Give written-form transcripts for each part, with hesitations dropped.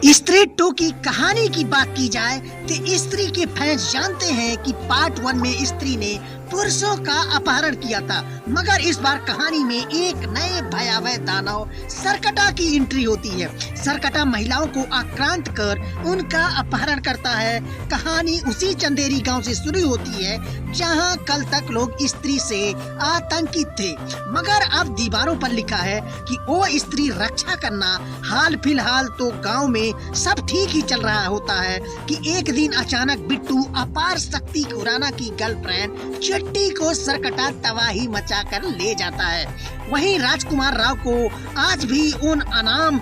स्त्री 2 की कहानी की बात की जाए तो स्त्री के फैंस जानते हैं कि पार्ट 1 में स्त्री ने पुरुषों का अपहरण किया था, मगर इस बार कहानी में एक नए भयावह दानव सरकटा की एंट्री होती है। सरकटा महिलाओं को आक्रांत कर उनका अपहरण करता है। कहानी उसी चंदेरी गांव से शुरू होती है जहां कल तक लोग स्त्री से आतंकित थे, मगर अब दीवारों पर लिखा है कि वो स्त्री रक्षा करना। हाल फिलहाल तो गांव में सब ठीक ही चल रहा होता है कि एक दिन अचानक बिट्टू अपार शक्ति खुराना की गर्लफ्रेंड चिट्टी को सरकटा तबाही मचा कर ले जाता है। वहीं राजकुमार राव को आज भी उन अनाम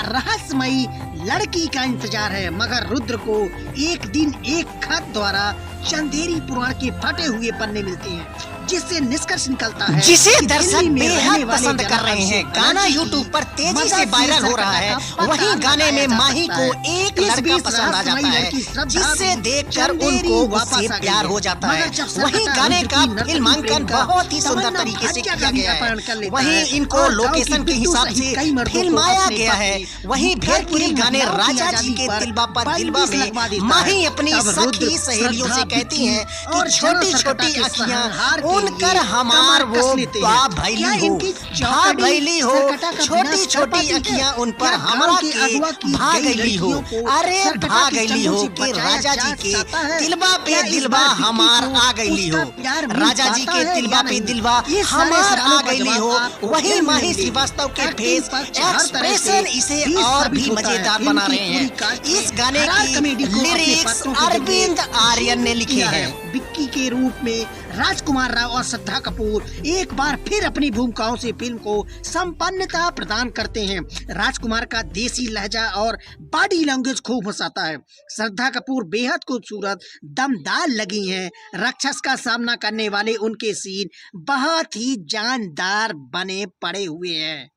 रहस्यमयी लड़की का इंतजार है, मगर रुद्र को एक दिन एक खत द्वारा चंदेरी पुराण के फटे हुए पन्ने मिलते हैं, जिससे निष्कर्ष निकलता है जिसे दर्शक बेहद पसंद कर रहे हैं। गाना यूट्यूब पर तेजी से वायरल हो रहा है। वहीं गाने में माही को एक लड़का पसंद आ जाता है, जिससे देखकर उनको उससे प्यार हो जाता है। वहीं गाने का फिल्मांकन बहुत ही सुंदर तरीके से किया गया है। वहीं इनको लोकेशन के हिसाब से फिल्माया गया है। वहीं भोजपुरी गाने राजा जी के दिलवा पर दिलवा में माही अपनी सखी सहेलियों से कहती हैं कि छोटी छोटी अखियां उनकर हमार वो भागैली हो, छोटी छोटी अखियां उन पर हमरा के भागैली हो। अरे भागैली हो कि राजा जी के दिलवा पे दिलवा हमार आ गईली हो, राजा जी के दिलवा पे दिलवा हमार आ गईली हो। वही माही श्रीवास्तव के फेस एक्सप्रेशन इसे और भी मजेदार बना रहे हैं। इस गाने की लिरिक्स अरविंद आर्यन ने लिखे हैं। विक्की के रूप में राजकुमार राव और श्रद्धा कपूर एक बार फिर अपनी भूमिकाओं से फिल्म को संपन्नता प्रदान करते हैं। राजकुमार का देसी लहजा और बॉडी लैंग्वेज खूब हंसाता है। श्रद्धा कपूर बेहद खूबसूरत दमदार लगी हैं। राक्षस का सामना करने वाले उनके सीन बहुत ही जानदार बने पड़े हुए हैं।